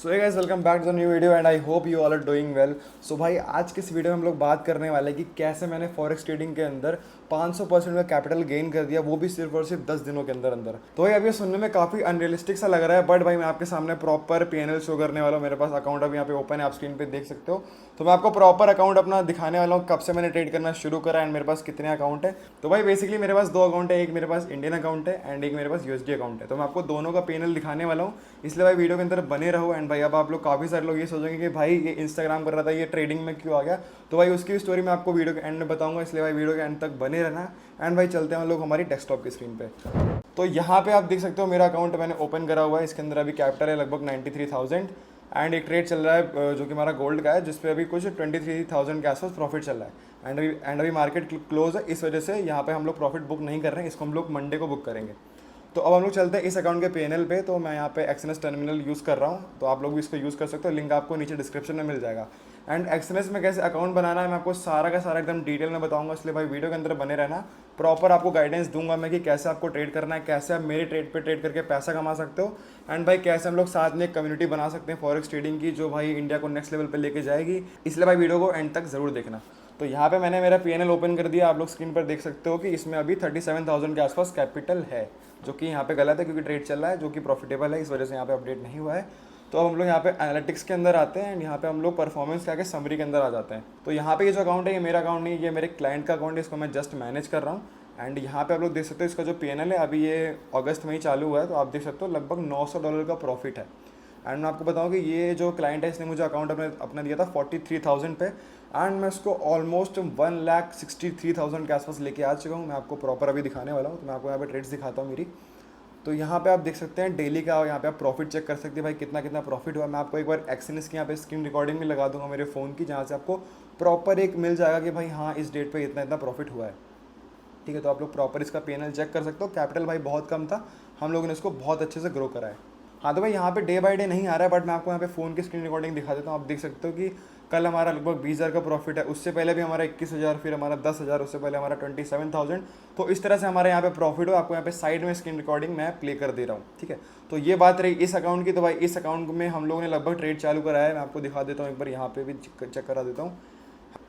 So hey guys, welcome back to the new video and I hope you all are doing well. So भाई, आज के इस video में हम लोग बात करने वाले हैं कि कैसे मैंने फॉरेक्स ट्रेडिंग के अंदर 500% का कैपिटल गेन कर दिया, वो भी सिर्फ और सिर्फ 10 दिनों के अंदर अंदर। तो भाई अब ये सुनने में काफ़ी अनरियलिस्टिक सा लग रहा है, बट भाई मैं आपके सामने प्रॉपर पीएनएल शो करने वाला हूँ। मेरे पास अकाउंट अभी यहाँ पे ओपन है, आप स्क्रीन पे देख सकते हो। तो मैं आपको प्रॉपर अकाउंट अपना दिखाने वाला हूँ, कब से मैंने ट्रेड करना शुरू करा एंड मेरे पास कितने अकाउंट है। तो भाई बेसिकली मेरे पास दो अकाउंट है, एक मेरे पास इंडियन अकाउंट है एंड एक मेरे पास यूएसडी अकाउंट है। तो मैं आपको दोनों का पीएनएल दिखाने वाला हूँ, इसलिए भाई वीडियो के अंदर बने रहो। एंड भाई अब आप लोग काफ़ी सारे लोग ये सोचेंगे कि भाई ये इंस्टाग्राम कर रहा था, ये ट्रेडिंग में क्यों आ गया। तो भाई उसकी स्टोरी मैं आपको वीडियो के एंड में बताऊंगा, इसलिए भाई वीडियो के एंड तक बने रहना। एंड भाई चलते हैं हम लोग हमारी डेस्कटॉप की स्क्रीन पे। तो यहाँ पे आप देख सकते हो मेरा अकाउंट मैंने ओपन करा हुआ है, इसके अंदर अभी कैपिटल है लगभग 93,000 एंड एक ट्रेड चल रहा है जो कि हमारा गोल्ड का है, जिसपे अभी कुछ 23,000 के आसपास प्रॉफिट चल रहा है। एंड अभी मार्केट क्लोज है, इस वजह से यहाँ पे हम लोग प्रॉफिट बुक नहीं कर रहे हैं, इसको हम लोग मंडे को बुक करेंगे। तो अब हम लोग चलते हैं इस अकाउंट के पीएनएल पे। तो मैं यहाँ पे एक्सएनएस टर्मिनल यूज़ कर रहा हूँ, तो आप लोग भी इसको यूज़ कर सकते हो, लिंक आपको नीचे डिस्क्रिप्शन में मिल जाएगा। एंड एक्सएनएस में कैसे अकाउंट बनाना है मैं आपको सारा का सारा एकदम डिटेल में बताऊंगा, इसलिए भाई वीडियो के अंदर बने रहना। प्रॉपर आपको गाइडेंस दूंगा मैं कि कैसे आपको ट्रेड करना है, कैसे आप मेरे ट्रेड पे ट्रेड करके पैसा कमा सकते हो। एंड भाई कैसे हम लोग साथ में एक कम्युनिटी बना सकते हैं फॉरेक्स ट्रेडिंग की, जो भाई इंडिया को नेक्स्ट लेवल पर लेके जाएगी। इसलिए भाई वीडियो को एंड तक ज़रूर देखना। तो यहाँ पे मैंने मेरा पीएनएल ओपन कर दिया, आप लोग स्क्रीन पर देख सकते हो कि इसमें अभी 37,000 के आसपास कैपिटल है, जो कि यहाँ पे गलत है क्योंकि ट्रेड चल रहा है जो कि प्रॉफिटेबल है, इस वजह से यहाँ पे अपडेट नहीं हुआ है। तो अब हम लोग यहाँ पे एनालिटिक्स के अंदर आते हैं एंड यहाँ पे हम लोग परफॉर्मेंस के आगे समरी के अंदर आ जाते हैं। तो यहाँ पे ये जो अकाउंट है ये मेरा अकाउंट नहीं, ये मेरे क्लाइंट का अकाउंट है, इसको मैं जस्ट मैनेज कर रहा हूँ। एंड यहाँ पे आप लोग देख सकते हो इसका जो पीएनएल है अभी ये अगस्त में ही चालू हुआ है, तो आप देख सकते हो लगभग $900 का प्रॉफिट है। एंड मैं आपको बताऊँ कि ये जो क्लाइंट है इसने मुझे अकाउंट अपना दिया था 43,000 पे, एंड मैं उसको ऑलमोस्ट 1,63,000 के आसपास लेके आ चुका हूँ। मैं आपको प्रॉपर अभी दिखाने वाला हूँ, तो मैं आपको यहाँ पे ट्रेड्स दिखाता हूँ मेरी। तो यहाँ पे आप देख सकते हैं डेली का, यहाँ पे आप प्रॉफिट चेक कर सकते हैं भाई कितना कितना प्रॉफिट हुआ। मैं आपको एक बार एक्सएनएस की यहाँ पे स्क्रीन रिकॉर्डिंग भी लगा दूंगा मेरे फ़ोन की, जहाँ से आपको प्रॉपर एक मिल जाएगा कि भाई हाँ इस डेट पे इतना इतना प्रॉफिट हुआ है। ठीक है, तो आप लोग प्रॉपर इसका पीएनएल चेक कर सकते हो। कैपिटल भाई बहुत कम था, हम लोगों ने इसको बहुत अच्छे से ग्रो करा है। हाँ तो भाई यहाँ पे डे बाय डे नहीं आ रहा है, बट मैं आपको यहाँ पे फ़ोन की स्क्रीन रिकॉर्डिंग दिखा देता हूँ। आप देख सकते हो कि कल हमारा लगभग 20,000 का प्रॉफिट है, उससे पहले भी हमारा 21,000, फिर हमारा 10,000, उससे पहले हमारा 27,000। तो इस तरह से हमारे यहाँ पे प्रॉफिट हो। आपको यहाँ पे साइड में स्क्रीन रिकॉर्डिंग मैं प्ले कर दे रहा हूँ। ठीक है, तो ये बात रही इस अकाउंट की। तो भाई इस अकाउंट में हम लोगों ने लगभग ट्रेड चालू कराया है, मैं आपको दिखा देता हूँ एक बार, यहाँ पे भी चेक करा देता हूँ।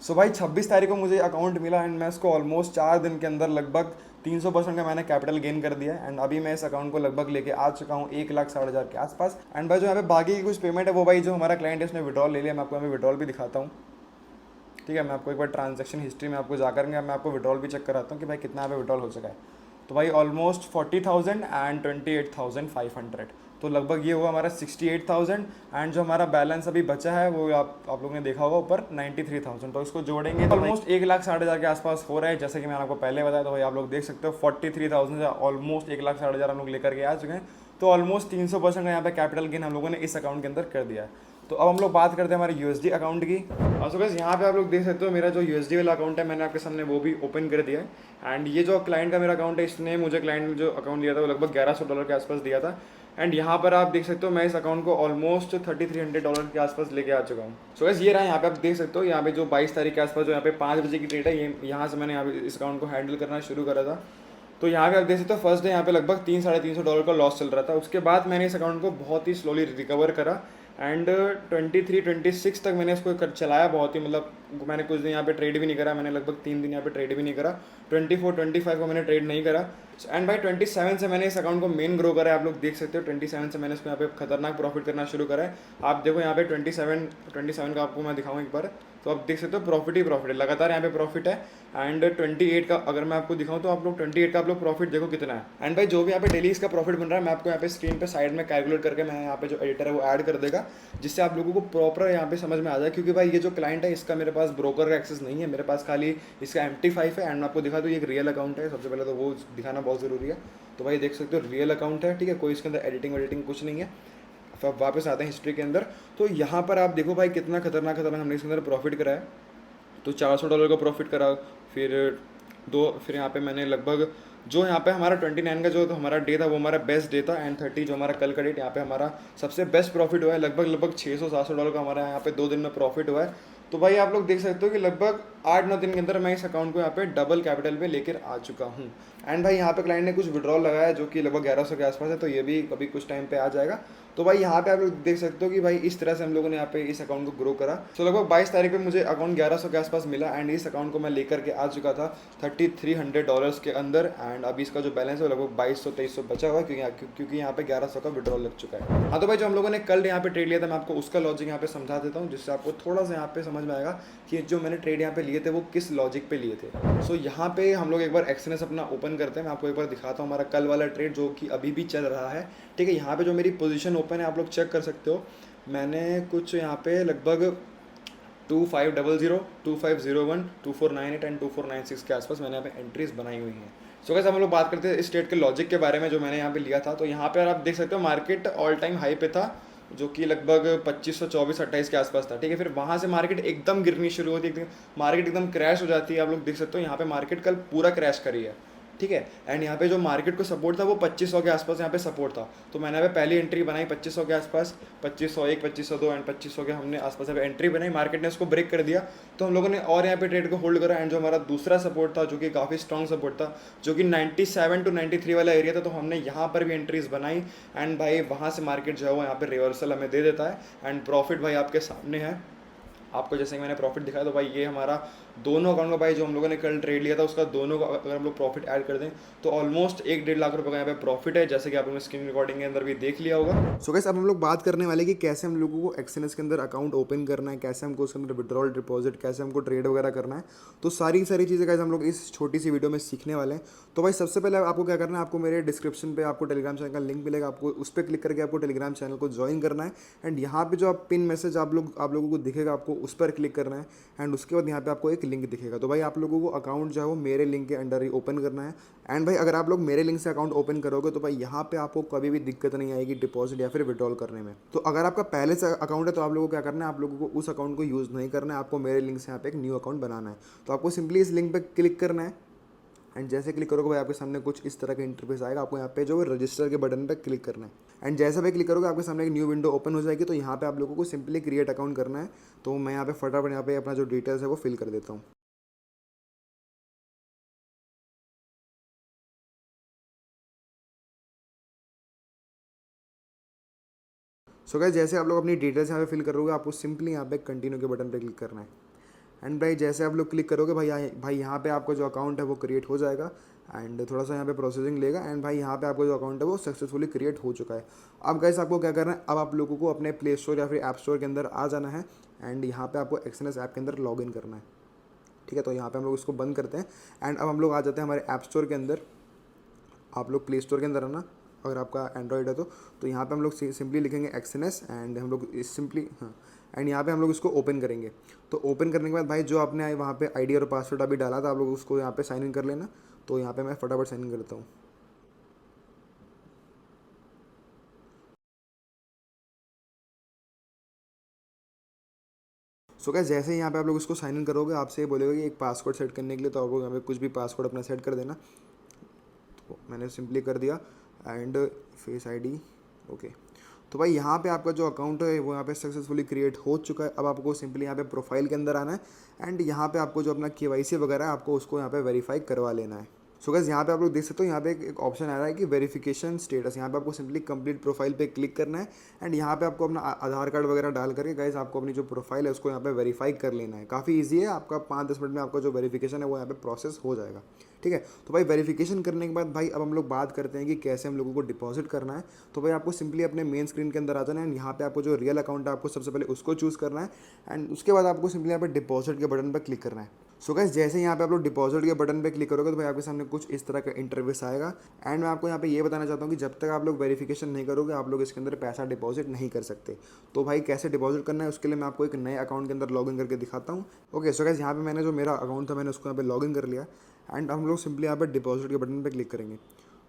सो भाई 26 तारीख को मुझे अकाउंट मिला एंड मैं इसको ऑलमोस्ट 4 दिन के अंदर लगभग 300% का मैंने कैपिटल गेन कर दिया है। एंड अभी मैं इस अकाउंट को लगभग लेके आ चुका हूँ 1,60,000 के आसपास। एंड भाई जो यहाँ पे बाकी की कुछ पेमेंट है वो भाई जो हमारा क्लाइंट है उसने विड्रॉल ले लिया, मैं आपको यहाँ पे विड्रॉल भी दिखाता हूँ। ठीक है, मैं आपको एक बार ट्रांजैक्शन हिस्ट्री में आपको जाकर मैं आपको विड्रॉल भी चेक कराता हूँ कि भाई कितना यहाँ पे विड्रॉल हो चुका है। तो भाई ऑलमोस्ट 40,000 एंड 28,500, तो लगभग ये हुआ हमारा 68,000। एंड जो हमारा बैलेंस अभी बचा है वो आप लोगों ने देखा होगा ऊपर 93,000, तो इसको जोड़ेंगे तो ऑलमोस्ट 1,60,000 के आसपास हो रहा है, जैसे कि मैंने आपको पहले बताया। तो भाई आप लोग देख सकते हो 43,000 से ऑलमोस्ट 1,60,000 हम लोग लेकर के आ चुके हैं। तो ऑलमोस्ट 300% का यहाँ पे कैपिटल गेन हम लोगों ने इस अकाउंट के अंदर कर दिया है। तो अब हम लोग बात करते हैं हमारे यूएसडी अकाउंट की। और सो गाइस यहाँ पे आप लोग देख सकते हो मेरा जो यूएसडी वाला अकाउंट है मैंने आपके सामने वो भी ओपन कर दिया है। एंड ये जो क्लाइंट का मेरा अकाउंट है, इसने मुझे क्लाइंट ने जो अकाउंट दिया था वो लगभग $1,100 के आसपास दिया था। एंड यहाँ पर आप देख सकते हो मैं इस अकाउंट को ऑलमोस्ट $3,300 के आसपास लेके आ चुका हूँ। सो गाइस ये रहा, यहाँ पे आप देख सकते हो यहाँ पे जो 22 तारीख के आसपास जो यहाँ पे 5 बजे की ट्रेड है, ये यहाँ से मैंने यहाँ पे इस अकाउंट को हैंडल करना शुरू करा था। तो यहाँ पे आप देख सकते हो फर्स्ट डे यहाँ पे लगभग $300-350 का लॉस चल रहा था। उसके बाद मैंने इस अकाउंट को बहुत ही स्लोली रिकवर करा एंड 23-26 तक मैंने इसको चलाया बहुत ही, मतलब मैंने कुछ दिन यहाँ पे ट्रेड भी नहीं करा, मैंने लगभग 3 दिन यहाँ पे ट्रेड भी नहीं करा। 24-25 को मैंने ट्रेड नहीं करा। एंड भाई 27 से मैंने इस अकाउंट को मेन ग्रो करा है। आप लोग देख सकते हो 27 से मैंने इसको यहाँ पे खतरनाक प्रॉफिट करना शुरू करा है। आप देखो यहाँ पे 27 का आपको मैं दिखाऊँ एक बार, तो आप देख सकते हो प्रॉफिट ही प्रॉफिट है, लगातार यहाँ पे प्रॉफिट है। एंड 28 का अगर मैं आपको दिखाऊँ तो आप लोग 28 का आप लोग प्रॉफिट देखो कितना है। एंड भाई जो भी यहाँ पे डेली इसका प्रॉफिट बन रहा है मैं आपको यहाँ पे स्क्रीन पे साइड में कैलकुलेट करके मैं यहाँ पे जो एडिटर है वो ऐड कर देगा, जिससे आप लोगों को प्रॉपर यहाँ पे समझ में आ जाए। क्योंकि भाई ये जो क्लाइंट है इसका मेरे पास ब्रोकर का एक्सेस नहीं है, मेरे पास खाली इसका MT5 है। एंड मैं आपको दिखा दूँ ये एक रियल अकाउंट है, सबसे पहले तो वो दिखाना बहुत ज़रूरी है। तो भाई देख सकते हो रियल अकाउंट है, ठीक है, कोई इसके अंदर एडिटिंग कुछ नहीं है। फिर वापस आते हैं हिस्ट्री के अंदर, तो यहाँ पर आप देखो भाई कितना खतरनाक हमने इसके अंदर प्रॉफिट करा है। तो $400 का प्रॉफिट करा, फिर यहाँ पे मैंने लगभग जो यहाँ पे हमारा 29 का जो तो हमारा डे था वो हमारा बेस्ट डे था। एंड 30 जो हमारा कल का डेट, यहाँ पे हमारा सबसे बेस्ट प्रॉफिट हुआ है, लगभग $600-700 का हमारा यहाँ पे 2 दिन में प्रॉफिट हुआ है। तो भाई आप लोग देख सकते हो कि लगभग 8-9 दिन के अंदर मैं इस अकाउंट को यहाँ पे डबल कैपिटल पे लेकर आ चुका हूँ। एंड भाई यहाँ पे क्लाइंट ने कुछ विड्रॉल लगाया जो कि लगभग 1100 के आसपास है, तो ये भी कभी कुछ टाइम पे आ जाएगा। तो भाई यहाँ पे आप लोग देख सकते हो कि भाई इस तरह से हम लोगों ने यहाँ पे इस अकाउंट को ग्रो करा। तो लगभग 22 तारीख पे मुझे अकाउंट 1100 के आसपास मिला एंड इस अकाउंट को मैं लेकर के आ चुका था $3300 के अंदर। एंड अभी इसका जो बैलेंस है लगभग 2200-2300 बचा हुआ है, क्योंकि यहाँ पे 1100 का विड्रॉल लग चुका है। हाँ तो भाई जो हम लोगों ने कल यहाँ पे ट्रेड लिया था, मैं आपको उसका लॉजिक यहाँ पे समझा देता हूँ, जिससे आपको थोड़ा सा यहाँ पे समझ में आएगा कि जो मैंने ट्रेड यहाँ पे लिए थे वो किस लॉजिक पे लिए थे। सो यहाँ पे हम लोग एक बार एक्सएनएस अपना ओपन करते हैं। मैं आपको एक बार दिखाता हूँ हमारा कल वाला ट्रेड जो कि अभी भी चल रहा है। ठीक है, यहाँ पे जो मेरी पोजीशन ओपन है आप लोग चेक कर सकते हो। मैंने कुछ यहाँ पे लगभग 2500, 2501, 2498 एंड 2496 के आसपास मैंने यहाँ पे एंट्रीज बनाई हुई हैं। सो गाइस हम लोग बात करते हैं इस ट्रेड के लॉजिक के बारे में जो मैंने यहाँ पे लिया था। तो यहाँ पे आप देख सकते हो मार्केट ऑल टाइम हाई पे था जो कि लगभग 2524-28 के आसपास था। ठीक है, फिर वहाँ से मार्केट एकदम गिरनी शुरू होती है, मार्केट एकदम क्रैश हो जाती है। आप लोग देख सकते हो यहाँ पे मार्केट कल पूरा क्रैश करी है। ठीक है, एंड यहाँ पे जो मार्केट को सपोर्ट था वो 2500 के आसपास यहाँ पे सपोर्ट था। तो मैंने यहाँ पे पहली एंट्री बनाई 2500 के आसपास, 2501, 2502 एंड 2500 के हमने आसपास यहाँ पे एंट्री बनाई। मार्केट ने उसको ब्रेक कर दिया तो हम लोगों ने और यहाँ पे ट्रेड को होल्ड करा। एंड जो हमारा दूसरा सपोर्ट था जो कि काफ़ी स्ट्रॉन्ग सपोर्ट था, जो कि 97 to 93 वाला एरिया था, तो हमने यहाँ पर भी एंट्रीज बनाई। एंड भाई वहाँ से मार्केट जो है वो यहाँ पे रिवर्सल हमें दे देता है। एंड प्रॉफिट भाई आपके सामने है, आपको जैसे कि मैंने प्रॉफिट दिखाया। तो भाई ये हमारा दोनों अकाउंट का भाई जो हम लोगों ने कल ट्रेड लिया था उसका दोनों का अगर हम लोग प्रॉफिट ऐड कर दें तो ऑलमोस्ट 1-1.5 लाख रुपए का यहाँ पे प्रॉफिट है, जैसे कि आप लोगों ने स्क्रीन रिकॉर्डिंग के अंदर भी देख लिया होगा। सो गाइस अब हम लोग बात करने वाले कि कैसे हम लोगों को एक्सएनएस के अंदर अकाउंट ओपन करना है, कैसे हमको उसके अंदर विड्रॉल डिपॉजिट, कैसे हमको ट्रेड वगैरह करना है। तो सारी चीज़ें गाइस हम लोग इस छोटी सी वीडियो में सीखने वाले हैं। तो भाई सबसे पहले आपको क्या करना है, आपको मेरे डिस्क्रिप्शन पे आपको टेलीग्राम चैनल का लिंक मिलेगा, आपको उस पर क्लिक करके आपको टेलीग्राम चैनल को ज्वाइन करना है। एंड यहाँ पे जो आप पिन मैसेज आप लोगों को दिखेगा, आपको उस पर क्लिक करना है। एंड उसके बाद यहाँ पे आपको एक लिंक दिखेगा। तो भाई आप लोगों को अकाउंट जो है वो मेरे लिंक के अंडर ही ओपन करना है। एंड भाई अगर आप लोग मेरे लिंक से अकाउंट ओपन करोगे तो भाई यहाँ पे आपको कभी भी दिक्कत नहीं आएगी डिपॉजिट या फिर विड्रॉल करने में। तो अगर आपका पहले से अकाउंट है तो आप लोगों को क्या करना है, आप लोगों को उस अकाउंट को यूज़ नहीं करना है, आपको मेरे लिंक से यहाँ पे एक न्यू अकाउंट बनाना है। तो आपको सिंपली इस लिंक पर क्लिक करना है। एंड जैसे क्लिक करोगे भाई आपके सामने कुछ इस तरह का इंटरफेस आएगा। आपको यहाँ पे जो रजिस्टर के बटन पे क्लिक करना है। एंड जैसे भी क्लिक करोगे आपके सामने एक न्यू विंडो ओपन हो जाएगी। तो यहाँ पे आप लोगों को सिंपली क्रिएट अकाउंट करना है। तो मैं यहाँ पे फटाफट यहाँ पे अपना जो डिटेल्स है वो फिल कर देता हूँ। सो गाइस जैसे आप लोग अपनी डिटेल्स यहाँ पे फिल करोगे आपको सिंपली यहाँ पे कंटिन्यू के बटन पे क्लिक करना है। एंड भाई जैसे आप लोग क्लिक करोगे भाई यहाँ पे आपका जो अकाउंट है वो क्रिएट हो जाएगा। एंड थोड़ा सा यहाँ पे प्रोसेसिंग लेगा। एंड भाई यहाँ पे आपका जो अकाउंट है वो सक्सेसफुली क्रिएट हो चुका है। अब गाइस आपको क्या करना है, अब आप लोगों को अपने प्ले स्टोर या फिर ऐप स्टोर के अंदर आ जाना है। एंड यहाँ पे आपको एक्सएनएस ऐप के अंदर लॉग इन करना है। ठीक है, तो यहाँ पे हम लोग इसको बंद करते हैं। एंड अब हम लोग आ जाते हैं हमारे ऐप स्टोर के अंदर। आप लोग प्ले स्टोर के अंदर आना, अगर आपका एंड्रॉयड है तो यहाँ पे हम लोग सिंपली लिखेंगे एक्सएनएस। एंड हम लोग सिंपली एंड यहाँ पे हम लोग इसको ओपन करेंगे। तो ओपन करने के बाद भाई जो आपने वहाँ पे आईडी और पासवर्ड अभी डाला था आप लोग उसको यहाँ पे साइन इन कर लेना। तो यहाँ पे मैं फटाफट साइन इन करता हूँ। सो गाइस जैसे ही यहाँ पे आप लोग इसको साइन इन करोगे आपसे ये बोलेगा कि एक पासवर्ड सेट करने के लिए, तो आप लोग यहाँ पे कुछ भी पासवर्ड अपना सेट कर देना। तो मैंने सिंपली कर दिया। And face ID okay. तो भाई यहाँ पे आपका जो अकाउंट है वो यहाँ पे सक्सेसफुली क्रिएट हो चुका है। अब आपको सिंपली यहाँ पे प्रोफाइल के अंदर आना है। एंड यहाँ पे आपको जो अपना केवाईसी वगैरह है आपको उसको यहाँ पे वेरीफाई करवा लेना है। सो गाइस यहाँ पे आप लोग देख सकते हो यहाँ पे एक ऑप्शन आ रहा है कि वेरिफिकेशन स्टेटस। यहाँ पे आपको सिंपली कंप्लीट प्रोफाइल पे क्लिक करना है। एंड यहाँ पे आपको अपना आधार कार्ड वगैरह डाल करके गाइस आपको अपनी जो प्रोफाइल है उसको यहाँ पे वेरीफाई कर लेना है। काफ़ी ईजी है, आपका 5-10 मिनट में आपका जो वेरिफिकेशन है वो यहाँ पे प्रोसेस हो जाएगा। ठीक है, तो भाई वेरिफिकेशन करने के बाद भाई अब हम लोग बात करते हैं कि कैसे हम लोगों को डिपॉजिट करना है। तो भाई आपको सिंपली अपने मेन स्क्रीन के अंदर आ जाना है। एंड यहाँ पे आपको जो रियल अकाउंट है आपको सबसे पहले उसको चूज़ करना है। एंड उसके बाद आपको सिंपली यहाँ पे डिपॉजिट के बटन पर क्लिक करना है। सो गाइस जैसे यहाँ पे आप लोग डिपॉजिट के बटन पे क्लिक करोगे तो भाई आपके सामने कुछ इस तरह का इंटरफेस आएगा। एंड मैं आपको यहाँ पे ये बताना चाहता हूँ कि जब तक आप लोग वेरिफिकेशन नहीं करोगे आप लोग इसके अंदर पैसा डिपॉजिट नहीं कर सकते। तो भाई कैसे डिपॉजिट करना है उसके लिए मैं आपको एक नए अकाउंट के अंदर लॉगिन करके दिखाता हूँ। ओके सो गाइस यहाँ पे मैंने जो मेरा अकाउंट था मैंने उसको यहाँ पे लॉगिन कर लिया। एंड हम लोग सिंपली यहाँ पे डिपॉजिट के बटन पर क्लिक करेंगे।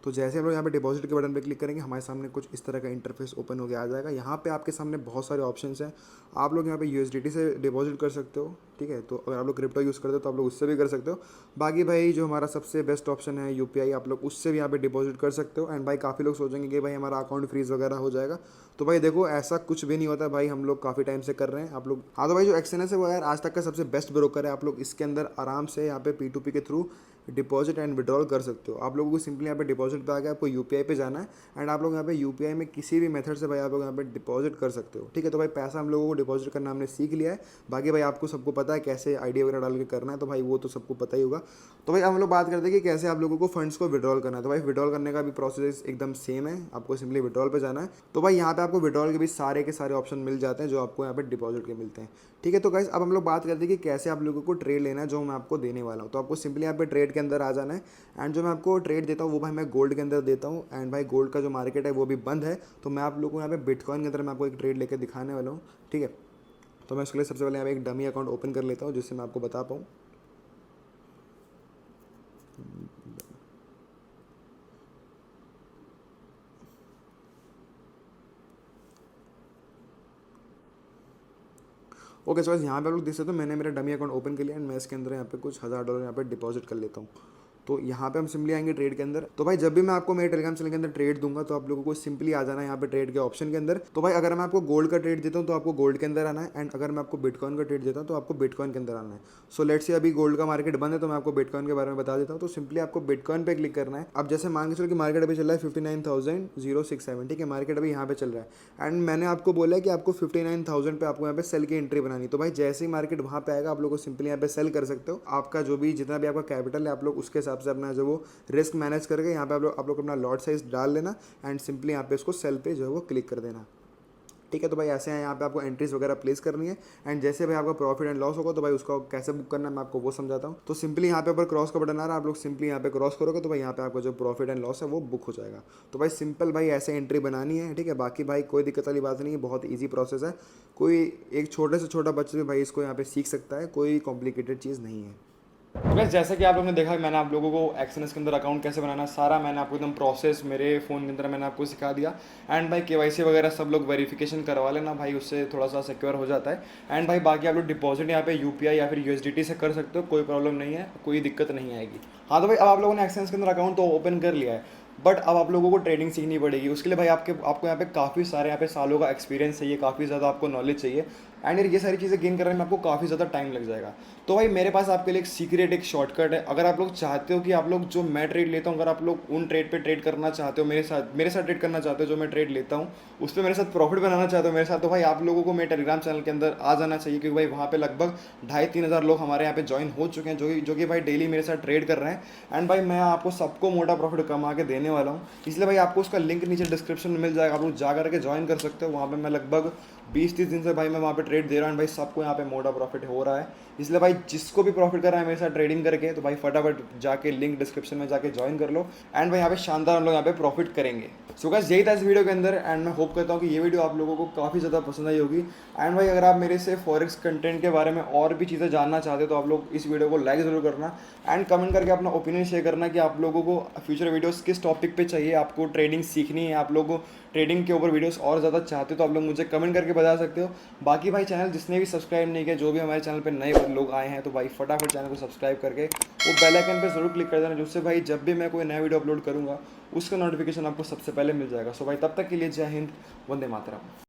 तो जैसे हम लोग यहाँ पे डिपॉजिट के बटन पे क्लिक करेंगे हमारे सामने कुछ इस तरह का इंटरफेस ओपन हो गया आ जाएगा। यहाँ पे आपके सामने बहुत सारे ऑप्शंस हैं। आप लोग यहाँ पे यूएसडीटी से डिपॉजिट कर सकते हो, ठीक है। तो अगर आप लोग क्रिप्टो यूज़ करते हो तो आप लोग उससे भी कर सकते हो। बाकी भाई जो हमारा सबसे बेस्ट ऑप्शन है यूपीआई, आप लोग उससे भी यहाँ पे डिपॉजिट कर सकते हो। एंड भाई काफ़ी लोग सोचेंगे कि भाई हमारा अकाउंट फ्रीज वगैरह हो जाएगा, तो भाई देखो ऐसा कुछ भी नहीं होता भाई, हम लोग काफ़ी टाइम से कर रहे हैं। आप लोग हाँ, तो भाई जो एक्सएनएस है वो यार आज तक का सबसे बेस्ट ब्रोकर है। आप लोग इसके अंदर आराम से यहाँ पे P2P के थ्रू डिपॉजिट एंड विड्रॉल कर सकते हो। आप लोगों को सिंपली यहाँ पे डिपॉजिट पे आके आपको यूपीआई पे जाना है एंड आप लोग यहाँ पे यूपीआई में किसी भी मेथड से भाई आप लोग यहाँ पे डिपॉजिट कर सकते हो, ठीक है। तो भाई पैसा हम लोगों को डिपॉजिट करना हमने सीख लिया है। बाकी भाई आपको सबको पता है कैसे आईडी वगैरह डाल के करना है, तो भाई वो तो सबको पता ही होगा। तो भाई हम लोग बात करते हैं कि कैसे आप लोगों को फंड्स को विड्रॉल करना है। तो भाई विड्रॉल करने का भी प्रोसेस एकदम सेम है, आपको सिंपली विड्रॉल पे जाना है। तो भाई यहाँ पे आपको विड्रॉल के भी सारे के सारे ऑप्शन मिल जाते हैं जो आपको यहाँ पे डिपॉजिट के मिलते हैं, ठीक है। तो गाइस अब हम लोग बात करते हैं कि कैसे आप लोगों को ट्रेड लेना है जो मैं आपको देने वाला हूँ। तो आपको सिंपली यहाँ पे ट्रेड के अंदर आ जाना है एंड जो मैं आपको ट्रेड देता हूँ वो भाई मैं गोल्ड के अंदर देता हूँ। एंड भाई गोल्ड का जो मार्केट है वो भी बंद है, तो मैं आप लोगों को यहाँ पे बिटकॉइन के अंदर मैं आपको एक ट्रेड लेके दिखाने वाला हूँ, ठीक है। तो मैं उसके लिए सबसे पहले यहाँ पे एक डमी अकाउंट ओपन कर लेता हूँ जिससे मैं आपको बता पाऊँ। ओके सो यहाँ पे आप लोग देख सकते हो मैंने मेरा डमी अकाउंट ओपन कर लिया एंड मैं इसके अंदर यहाँ पे कुछ $1000 यहाँ पे डिपॉजिट कर लेता हूँ। तो यहाँ पे हम सिंपली आएंगे ट्रेड के अंदर। तो भाई जब भी मैं आपको मेरे टेलीग्राम चैनल के अंदर ट्रेड दूंगा तो आप लोगों को सिंपली आ जाना है यहाँ पे ट्रेड के ऑप्शन के अंदर। तो भाई अगर मैं आपको गोल्ड का ट्रेड देता हूँ तो आपको गोल्ड के अंदर आना है एंड अगर मैं आपको बिटकॉइन का ट्रेड देता हूँ तो आपको बिटकॉइन के अंदर आना है। सो लेट्स से अभी गोल्ड का मार्केट बंद है तो मैं आपको बिटकॉइन के बारे में बता देता हूँ। तो सिंपली आपको बिटकॉइन पे क्लिक करना है। अब जैसे मान के चलो कि मार्केट अभी चल रहा है 59,067, ठीक है, मार्केट अभी यहाँ पे चल रहा है एंड मैंने आपको बोला है कि आपको 59,000 पे आपको यहाँ पे सेल की एंट्री बनानी। तो भाई जैसे ही मार्केट वहाँ पे आएगा आप लोग को सिंपली यहाँ पे सेल कर सकते हो। आपका जो भी जितना भी आपका कैपिटल है आप लोग उसके हिसाब से अपना जो वो रिस्क मैनेज करके यहाँ पे आप लोग अपना लॉट साइज डाल लेना एंड सिंपली यहाँ पे इसको सेल पे जो है वो क्लिक कर देना, ठीक है। तो भाई ऐसे हैं यहाँ पे आपको एंट्रीज वगैरह प्लेस करनी है एंड जैसे भाई आपका प्रॉफिट एंड लॉस होगा तो भाई उसको कैसे बुक करना है मैं आपको वो समझाता हूँ। तो सिंपली यहाँ पे ऊपर क्रॉस का बटन आ रहा है, आप लोग सिंपली यहाँ पे क्रॉस करोगे तो भाई यहाँ पे आपका जो प्रॉफिट एंड लॉस है वो बुक हो जाएगा। तो भाई सिंपल भाई ऐसे एंट्री बनानी है, ठीक है। बाकी भाई कोई दिक्कत वाली बात नहीं है, बहुत ईजी प्रोसेस है। कोई एक छोटे से छोटा बच्चे भी भाई इसको यहाँ पे सीख सकता है, कोई कॉम्प्लिकेटेड चीज़ नहीं है। तो बस जैसा कि आप लोगों ने देखा मैंने आप लोगों को एक्सएनएस के अंदर अकाउंट कैसे बनाना है सारा मैंने आपको एकदम प्रोसेस मेरे फ़ोन के अंदर मैंने आपको सिखा दिया। एंड भाई केवाईसी वगैरह सब लोग वेरिफिकेशन करवा लेना भाई, उससे थोड़ा सा सिक्योर हो जाता है। एंड भाई बाकी आप लोग डिपॉजिट यहाँ पे यूपीआई या फिर यूएसडीटी से कर सकते हो, कोई प्रॉब्लम नहीं है, कोई दिक्कत नहीं आएगी। हाँ तो भाई अब आप लोगों ने एक्सएनएस के अंदर अकाउंट तो ओपन कर लिया है, बट अब आप लोगों को ट्रेडिंग सीखनी पड़ेगी। उसके लिए भाई आपको यहाँ पे काफ़ी सारे यहाँ पे सालों का एक्सपीरियंस चाहिए, काफ़ी ज़्यादा आपको नॉलेज चाहिए एंड ये सारी चीज़ें गेन करने में आपको काफ़ी ज़्यादा टाइम लग जाएगा। तो भाई मेरे पास आपके लिए एक सीक्रेट एक शॉर्टकट है। अगर आप लोग चाहते हो कि आप लोग जो मैं ट्रेड लेता हूँ अगर आप लोग उन ट्रेड पे ट्रेड करना चाहते हो, मेरे साथ ट्रेड करना चाहते हो, जो मैं ट्रेड लेता हूँ उस पर मेरे साथ प्रॉफिट बनाना चाहते हो मेरे साथ, तो भाई आप लोगों को मेरे टेलीग्राम चैनल के अंदर आ जाना चाहिए। क्योंकि भाई वहाँ पे लगभग 2,500-3 हज़ार लोग हमारे यहाँ पे ज्वाइन हो चुके हैं जो कि भाई डेली मेरे साथ ट्रेड कर रहे हैं। एंड भाई मैं आपको सबको मोटा प्रॉफिट कमा के देने वाला हूँ, इसलिए भाई आपको उसका लिंक नीचे डिस्क्रिप्शन में मिल जाएगा, आप लोग जा करके ज्वाइन कर सकते हो। वहाँ पे मैं लगभग 20-30 दिन से भाई मैं वहाँ पे ट्रेड दे रहा हूँ भाई, सबको यहाँ पे मोटा प्रॉफिट हो रहा है। इसलिए भाई जिसको भी प्रॉफिट कर रहा है मेरे साथ ट्रेडिंग करके तो भाई फटाफट जाके लिंक डिस्क्रिप्शन में जाके ज्वाइन कर लो एंड भाई यहाँ पे शानदार हम लोग यहाँ पे प्रॉफिट करेंगे। सो गाइस यही था इस वीडियो के अंदर एंड मैं होप करता हूँ कि ये वीडियो आप लोगों को काफ़ी ज़्यादा पसंद आई होगी। एंड भाई अगर आप मेरे से फॉरेक्स कंटेंट के बारे में और भी चीज़ें जानना चाहते हो तो आप लोग इस वीडियो को लाइक ज़रूर करना एंड कमेंट करके अपना ओपिनियन शेयर करना कि आप लोगों को फ्यूचर वीडियोस किस टॉपिक पे चाहिए, आपको ट्रेडिंग सीखनी है, आप लोग ट्रेडिंग के ऊपर वीडियोस और ज़्यादा चाहते हो तो आप लोग मुझे कमेंट करके बता सकते हो। बाकी भाई चैनल जिसने भी सब्सक्राइब नहीं किया, जो भी हमारे चैनल पे नए लोग आए हैं तो भाई फटाफट चैनल को सब्सक्राइब करके वो बेल आइकन पे ज़रूर क्लिक कर देना, जिससे भाई जब भी मैं कोई नया वीडियो अपलोड करूँगा उसका नोटिफिकेशन आपको सबसे पहले मिल जाएगा। सो भाई तब तक के लिए जय हिंद, वंदे मातरम।